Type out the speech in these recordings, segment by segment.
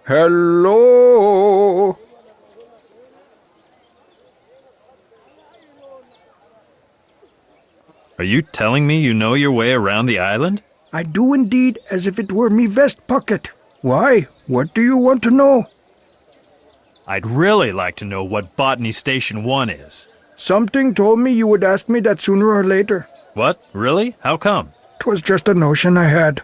Hello? Are you telling me you know your way around the island? I do indeed, as if it were me vest pocket. Why? What do you want to know? I'd really like to know what Botany Station 1 is. Something told me you would ask me that sooner or later. What? Really? How come? 'Twas just a notion I had.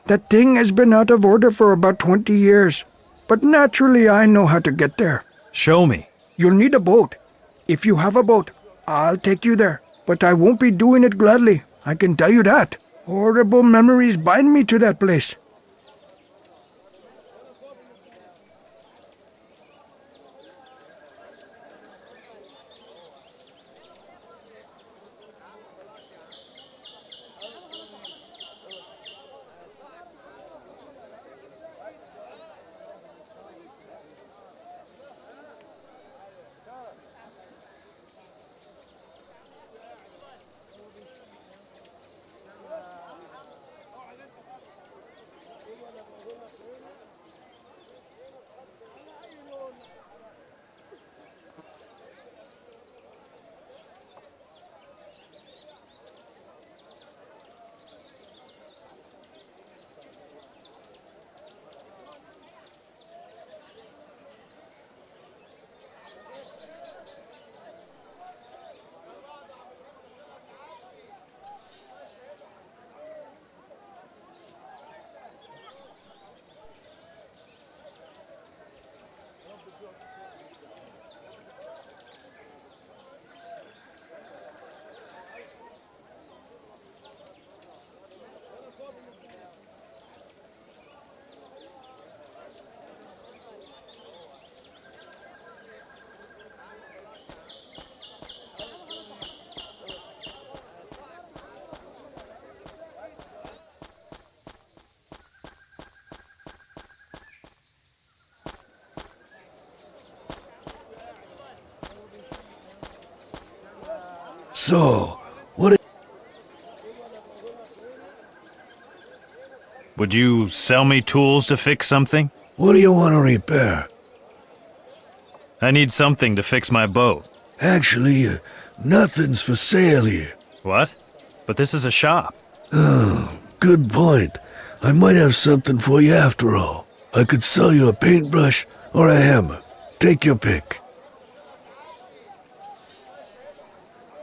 That thing has been out of order for about 20 years. But naturally I know how to get there. Show me. You'll need a boat. If you have a boat, I'll take you there. But I won't be doing it gladly, I can tell you that. Horrible memories bind me to that place. So, what Would you sell me tools to fix something? do you want to repair? I need something to fix my boat. Actually, nothing's for sale here. What? But this is a shop. Oh, good point. I might have something for you after all. I could sell you a paintbrush or a hammer. Take your pick.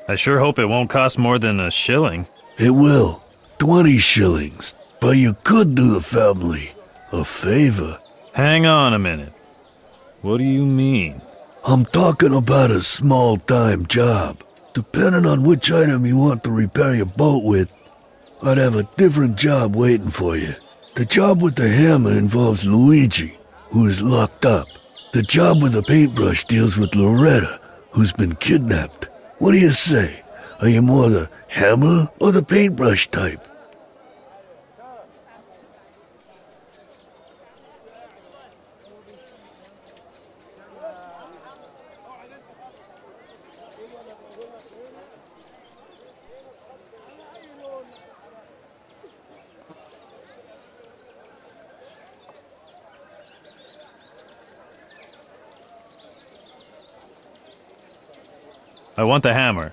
I sure hope it won't cost more than a shilling. It will. 20 shillings. But you could do the family a favor. Hang on a minute. What do you mean? I'm talking about a small-time job. Depending on which item you want to repair your boat with, I'd have a different job waiting for you. The job with the hammer involves Luigi, who is locked up. The job with the paintbrush deals with Loretta, who's been kidnapped. What do you say? Are you more the hammer or the paintbrush type? I want the hammer.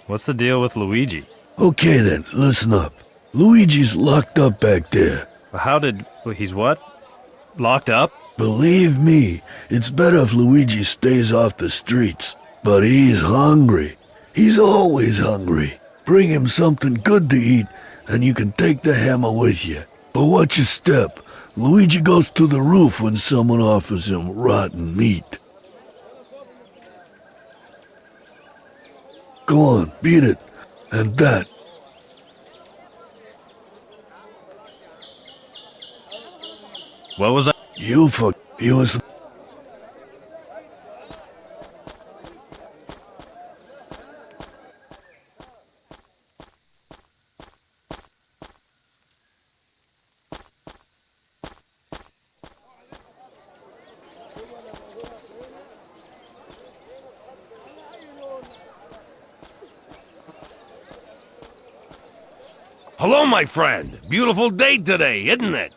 What's the deal with Luigi? Okay then, listen up. Luigi's locked up back there. He's what? Locked up? Believe me, it's better if Luigi stays off the streets. But he's hungry. He's always hungry. Bring him something good to eat, and you can take the hammer with you. But watch your step. Luigi goes through the roof when someone offers him rotten meat. Go on, beat it. And that. What was I? He was... Hello, my friend. Beautiful day today, isn't it?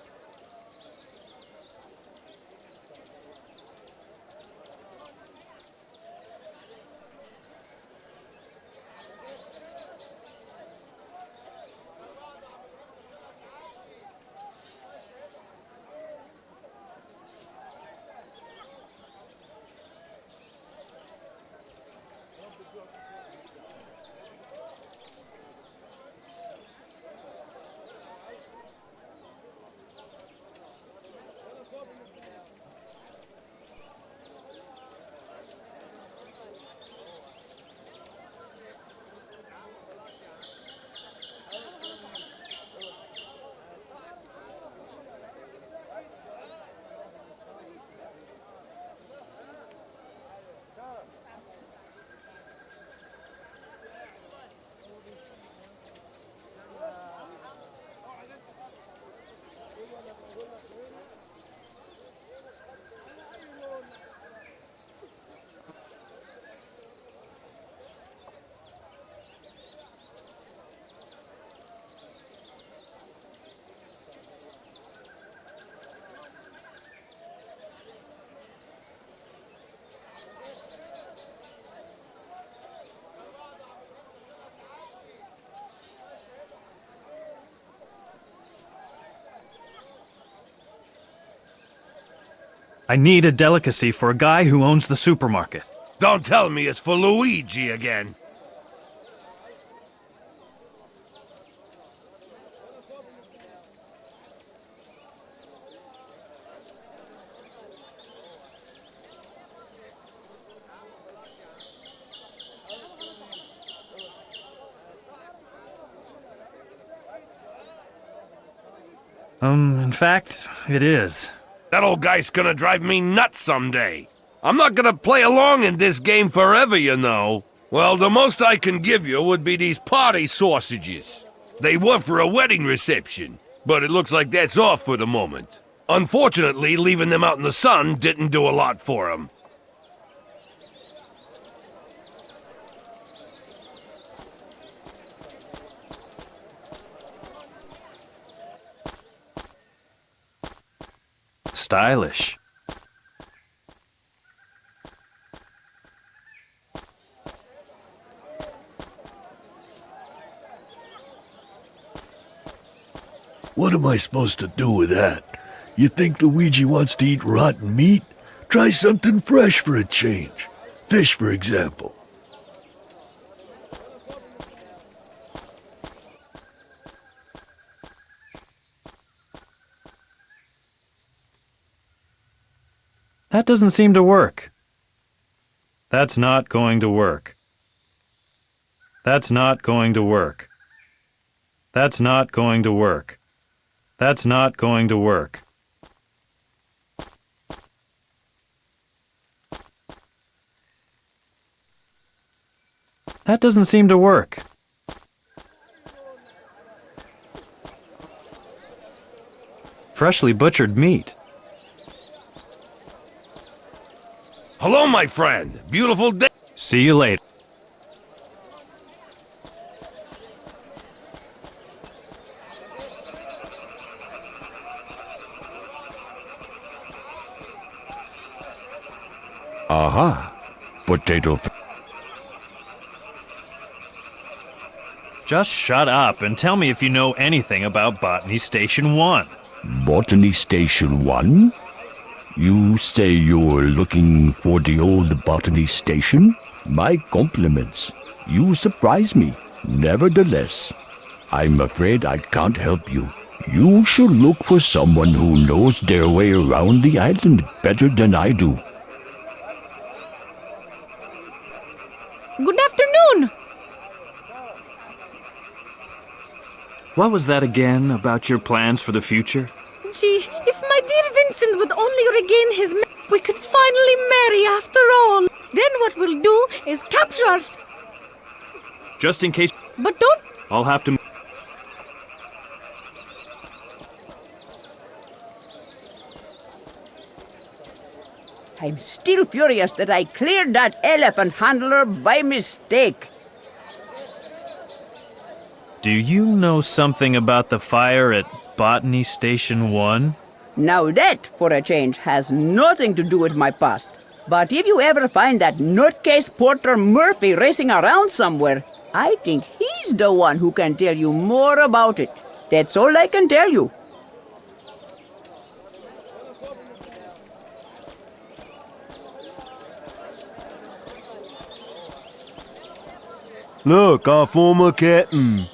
I need a delicacy for a guy who owns the supermarket. Don't tell me it's for Luigi again. In fact, it is. That old guy's gonna drive me nuts someday. I'm not gonna play along in this game forever, you know. Well, the most I can give you would be these party sausages. They were for a wedding reception, but it looks like that's off for the moment. Unfortunately, leaving them out in the sun didn't do a lot for them. Stylish. What am I supposed to do with that? You think Luigi wants to eat rotten meat? Try something fresh for a change. Fish, for example. That doesn't seem to work. That's not going to work. That's not going to work. That's not going to work. That's not going to work. That doesn't seem to work. Freshly butchered meat. Hello, my friend. Beautiful day. See you later. Aha! Potato. Just shut up and tell me if you know anything about Botany Station 1. Botany Station 1? You say you're looking for the old Botany Station? My compliments. You surprise me. Nevertheless, I'm afraid I can't help you. You should look for someone who knows their way around the island better than I do. Good afternoon! What was that again about your plans for the future? Gee, if my dear Vincent would only regain his we could finally marry after all. Then what we'll do is capture our... Just in case... But don't... I'll have to... I'm still furious that I cleared that elephant handler by mistake. Do you know something about the fire at Botany Station 1? Now that, for a change, has nothing to do with my past. But if you ever find that nutcase Porter Murphy racing around somewhere, I think he's the one who can tell you more about it. That's all I can tell you. Look, our former captain.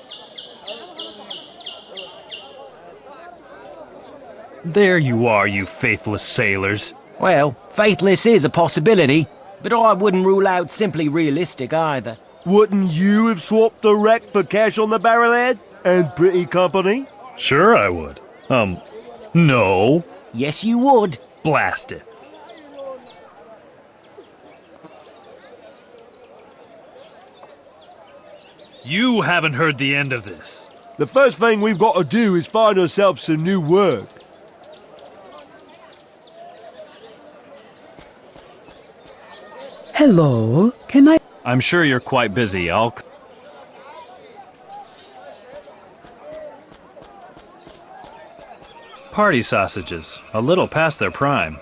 There you are, you faithless sailors. Well, faithless is a possibility, but I wouldn't rule out simply realistic either. Wouldn't you have swapped the wreck for cash on the barrelhead? And pretty company? Sure I would. No. Yes, you would. Blast it. You haven't heard the end of this. The first thing we've got to do is find ourselves some new work. Hello, can I... I'm sure you're quite busy. Party sausages, a little past their prime.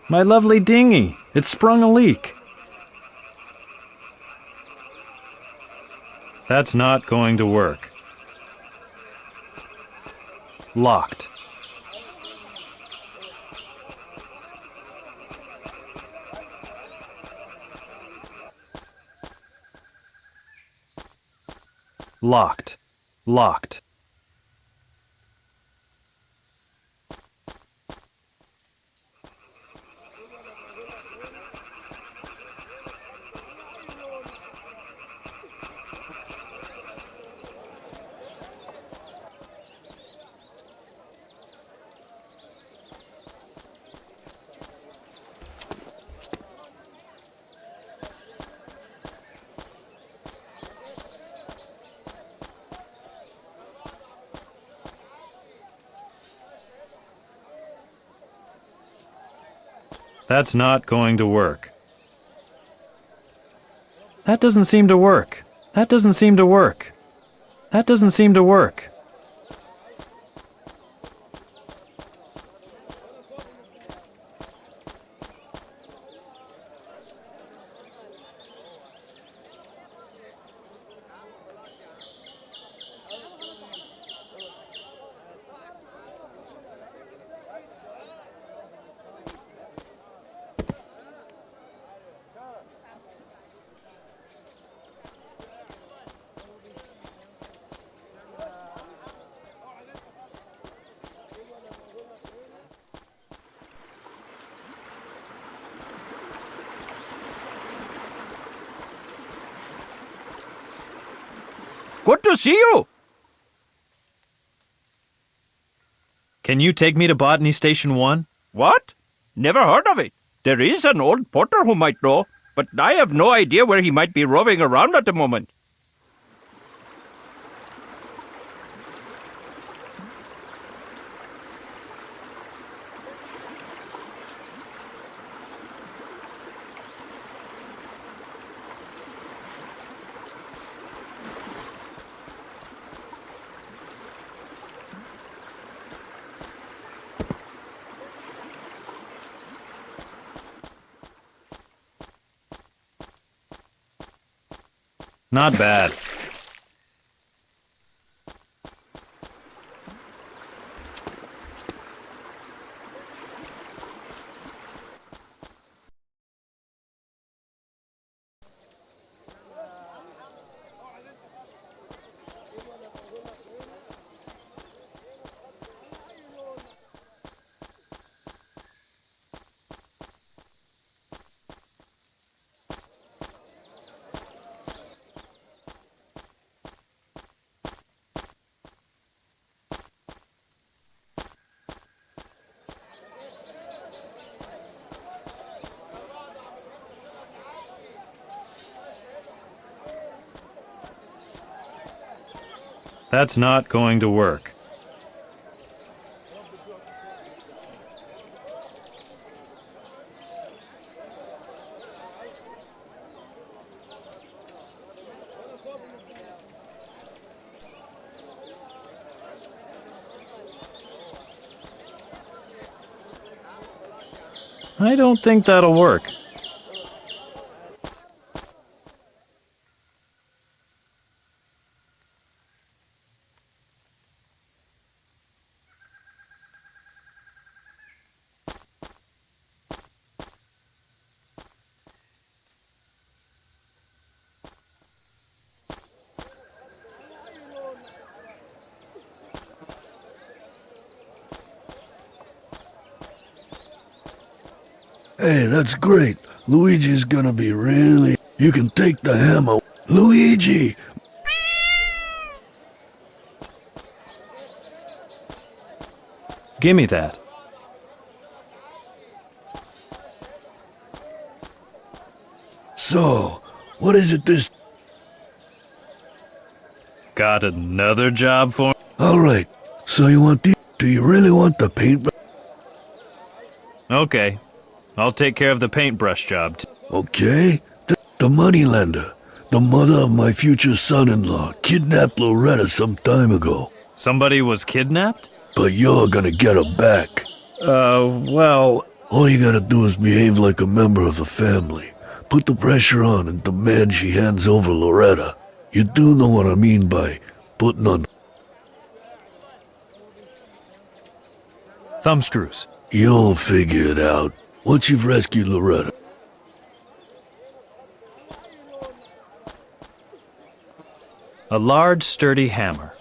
My lovely dinghy, it sprung a leak. That's not going to work. Locked. Locked. Locked. That's not going to work. That doesn't seem to work. That doesn't seem to work. That doesn't seem to work. Good to see you! Can you take me to Botany Station 1? What? Never heard of it. There is an old porter who might know, but I have no idea where he might be roving around at the moment. Not bad. That's not going to work. I don't think that'll work. Hey, that's great. Luigi's gonna be really... You can take the hammer. Luigi! Gimme that. So, what is it this... Got another job for me? Alright, so you want the... Do you really want the paintbrush? Okay. I'll take care of the paintbrush job. Okay. The moneylender, the mother of my future son-in-law, kidnapped Loretta some time ago. Somebody was kidnapped? But you're gonna get her back. Well... All you gotta do is behave like a member of the family. Put the pressure on and demand she hands over Loretta. You do know what I mean by putting on... Thumbscrews. You'll figure it out once you've rescued Loretta. A large, sturdy hammer.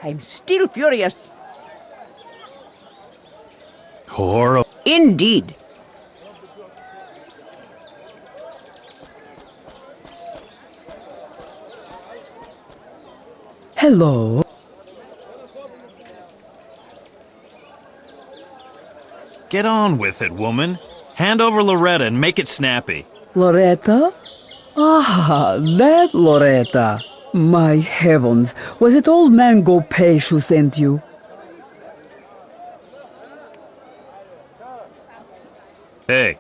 I'm still furious. Horrible. Indeed. Hello. Get on with it, woman. Hand over Loretta and make it snappy. Loretta? Ah, that Loretta. My heavens, was it old man Gopesh who sent you? Hey,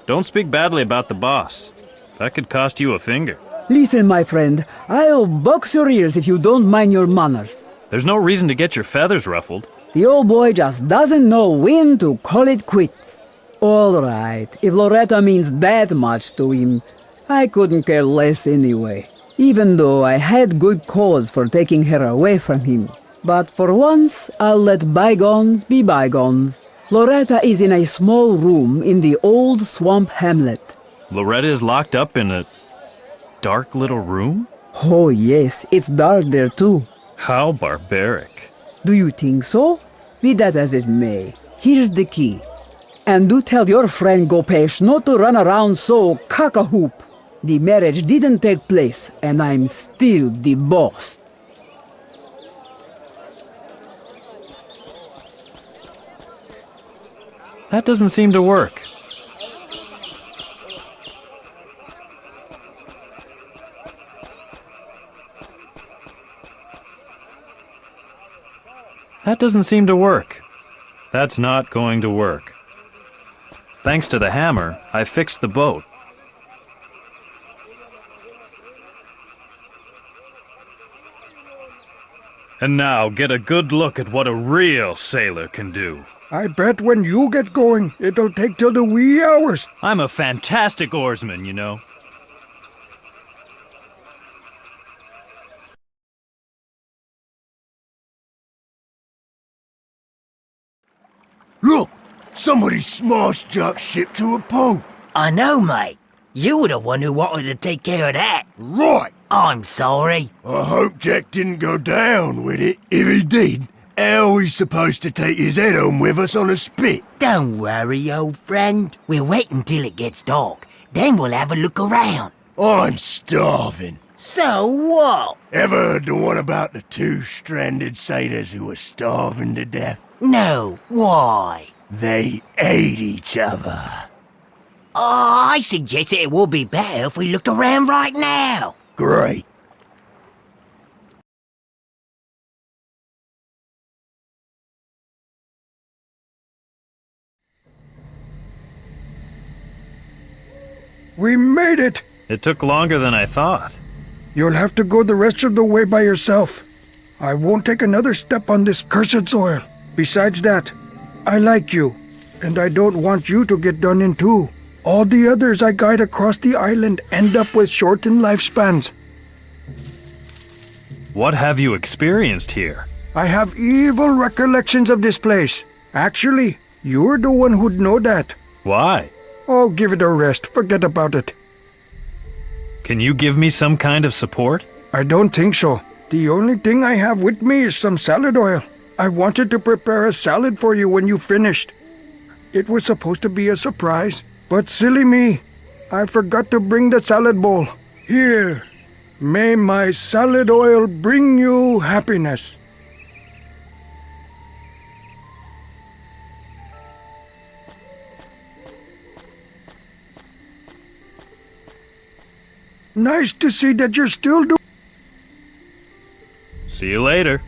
don't speak badly about the boss. That could cost you a finger. Listen, my friend, I'll box your ears if you don't mind your manners. There's no reason to get your feathers ruffled. The old boy just doesn't know when to call it quits. All right, if Loretta means that much to him, I couldn't care less anyway. Even though I had good cause for taking her away from him. But for once, I'll let bygones be bygones. Loretta is in a small room in the old swamp hamlet. Loretta is locked up in a dark little room? Oh yes, it's dark there too. How barbaric. Do you think so? Be that as it may, here's the key. And do tell your friend Gopesh not to run around so cock-a-hoop. The marriage didn't take place, and I'm still the boss. That doesn't seem to work. That doesn't seem to work. That's not going to work. Thanks to the hammer, I fixed the boat. And now get a good look at what a real sailor can do. I bet when you get going, it'll take till the wee hours. I'm a fantastic oarsman, you know. Look! Somebody smashed Jack's ship to a pulp. I know, mate. You were the one who wanted to take care of that. Right! I'm sorry. I hope Jack didn't go down with it. If he did, how are we supposed to take his head home with us on a spit? Don't worry, old friend. We'll wait until it gets dark. Then we'll have a look around. I'm starving. So what? Ever heard the one about the two stranded sailors who were starving to death? No, why? They ate each other. Oh, I suggest it would be better if we looked around right now. Great. We made it! It took longer than I thought. You'll have to go the rest of the way by yourself. I won't take another step on this cursed soil. Besides that, I like you, and I don't want you to get done in too. All the others I guide across the island end up with shortened lifespans. What have you experienced here? I have evil recollections of this place. Actually, you're the one who'd know that. Why? Oh, give it a rest. Forget about it. Can you give me some kind of support? I don't think so. The only thing I have with me is some salad oil. I wanted to prepare a salad for you when you finished. It was supposed to be a surprise, but silly me. I forgot to bring the salad bowl. Here, may my salad oil bring you happiness. Nice to see that you're still doing. See you later.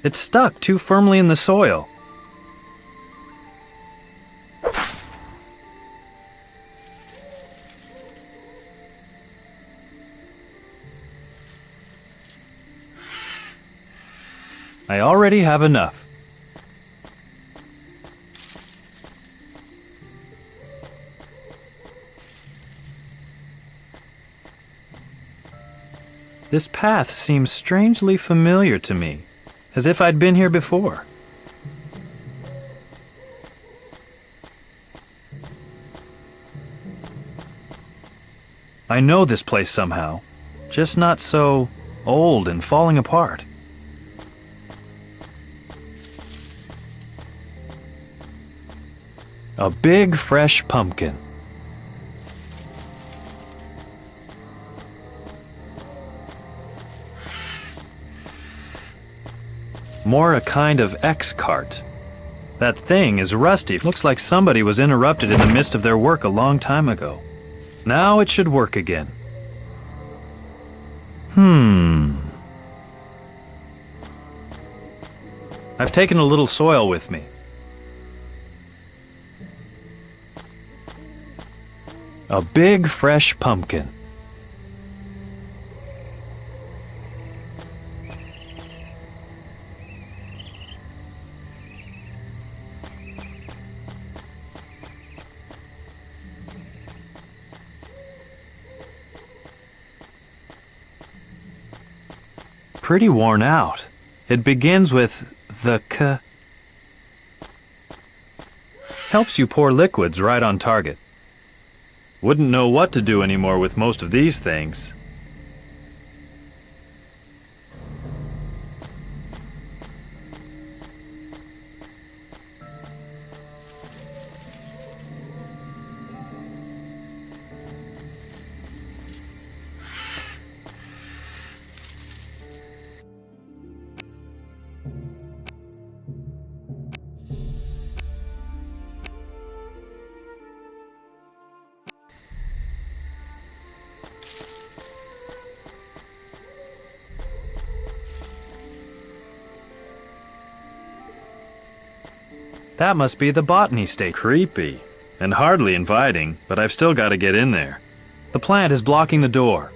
It's stuck too firmly in the soil. I already have enough. This path seems strangely familiar to me, as if I'd been here before. I know this place somehow, just not so old and falling apart. A big, fresh pumpkin. More a kind of X-cart. That thing is rusty. Looks like somebody was interrupted in the midst of their work a long time ago. Now it should work again. I've taken a little soil with me. A big, fresh pumpkin. Pretty worn out. It begins with the K. Helps you pour liquids right on target. Wouldn't know what to do anymore with most of these things. That must be the botany state. Creepy and hardly inviting, but I've still got to get in there. The plant is blocking the door.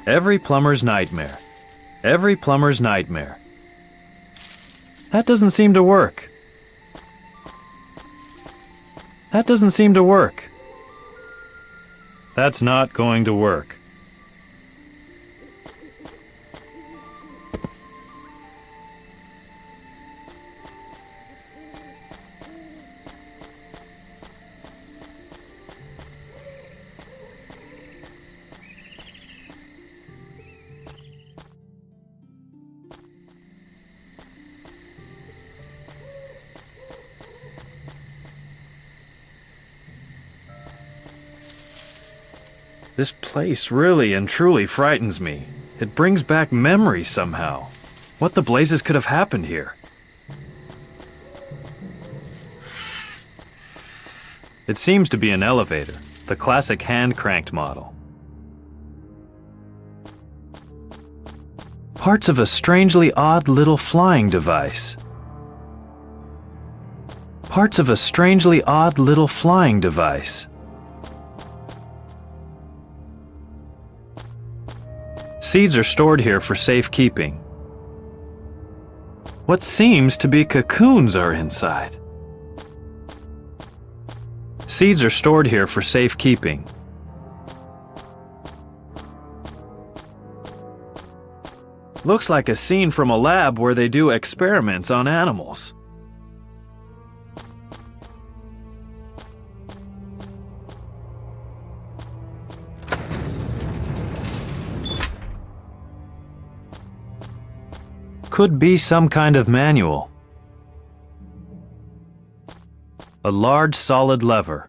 Every plumber's nightmare. Every plumber's nightmare. That doesn't seem to work. That doesn't seem to work. That's not going to work. This place really and truly frightens me. It brings back memories somehow. What the blazes could have happened here? It seems to be an elevator, the classic hand-cranked model. Parts of a strangely odd little flying device. Parts of a strangely odd little flying device. Seeds are stored here for safekeeping. What seems to be cocoons are inside. Seeds are stored here for safekeeping. Looks like a scene from a lab where they do experiments on animals. Could be some kind of manual. A large solid lever.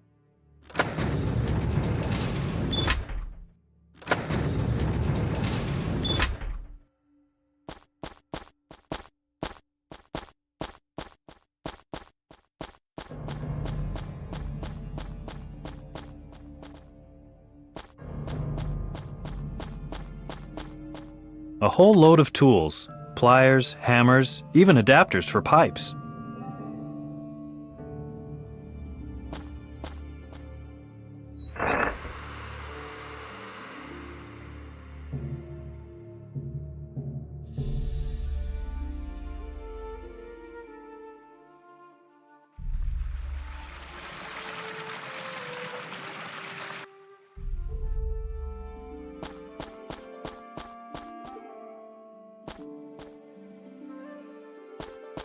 A whole load of tools, pliers, hammers, even adapters for pipes.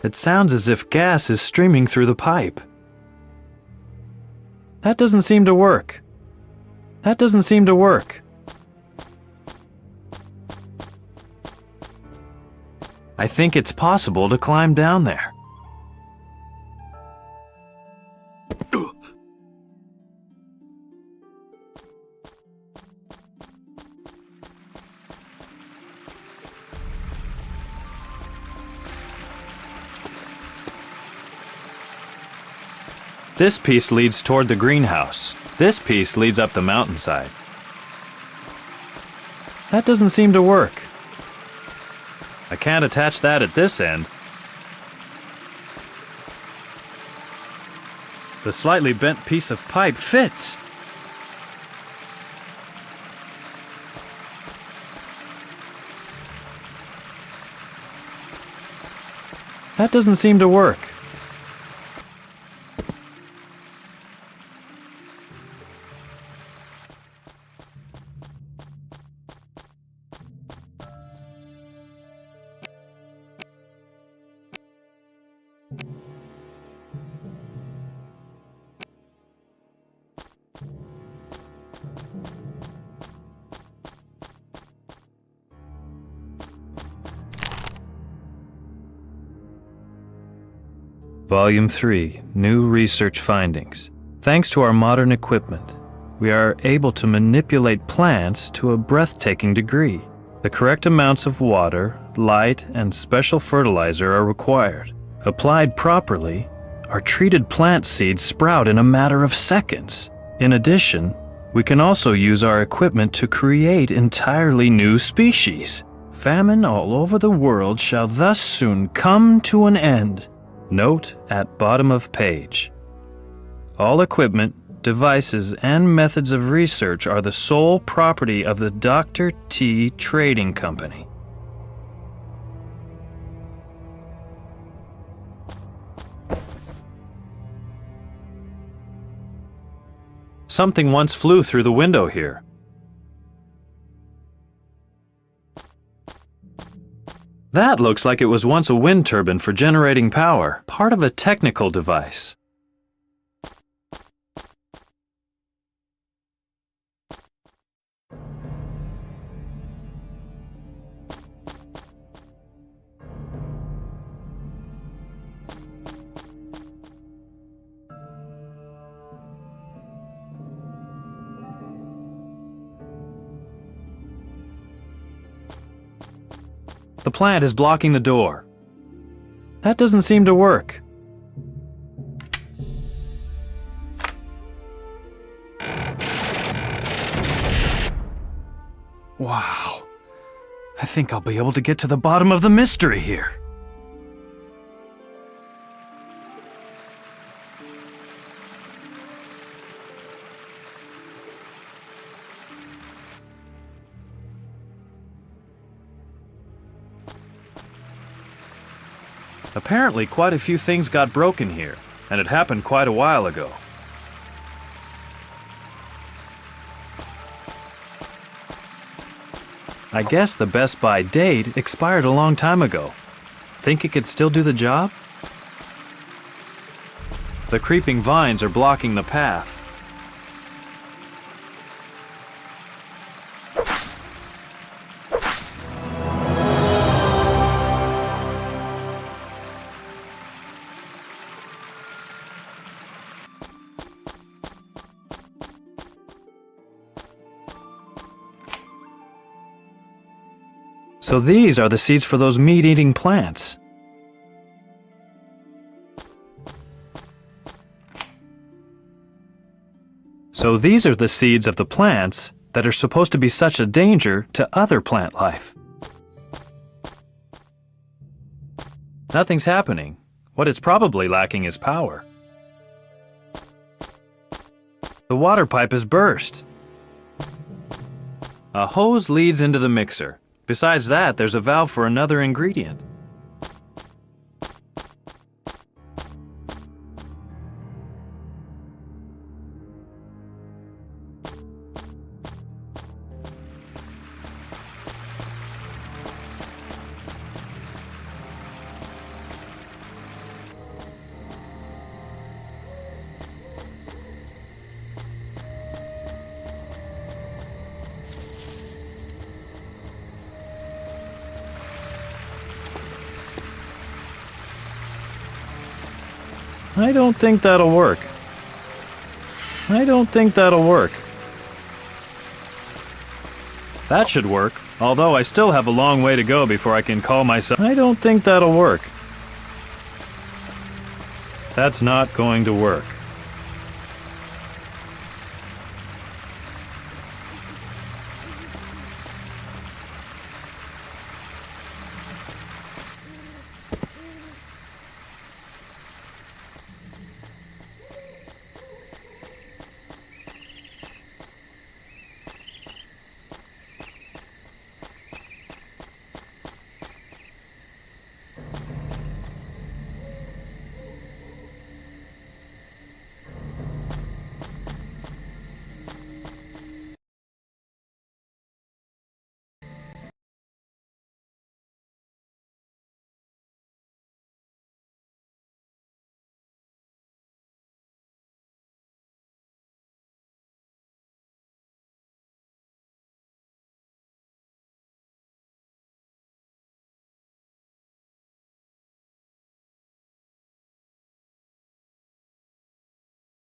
It sounds as if gas is streaming through the pipe. That doesn't seem to work. That doesn't seem to work. I think it's possible to climb down there. This piece leads toward the greenhouse. This piece leads up the mountainside. That doesn't seem to work. I can't attach that at this end. The slightly bent piece of pipe fits. That doesn't seem to work. Volume 3, New Research Findings. Thanks to our modern equipment, we are able to manipulate plants to a breathtaking degree. The correct amounts of water, light, and special fertilizer are required. Applied properly, our treated plant seeds sprout in a matter of seconds. In addition, we can also use our equipment to create entirely new species. Famine all over the world shall thus soon come to an end. Note at bottom of page. All equipment, devices, and methods of research are the sole property of the Dr. T Trading Company. Something once flew through the window here. That looks like it was once a wind turbine for generating power, part of a technical device. The plant is blocking the door. That doesn't seem to work. Wow. I think I'll be able to get to the bottom of the mystery here. Apparently, quite a few things got broken here, and it happened quite a while ago. I guess the Best By date expired a long time ago. Think it could still do the job? The creeping vines are blocking the path. So these are the seeds for those meat-eating plants. So these are the seeds of the plants that are supposed to be such a danger to other plant life. Nothing's happening. What it's probably lacking is power. The water pipe is burst. A hose leads into the mixer. Besides that, there's a valve for another ingredient. I don't think that'll work. I don't think that'll work. That should work, although I still have a long way to go before I can call myself. I don't think that'll work. That's not going to work.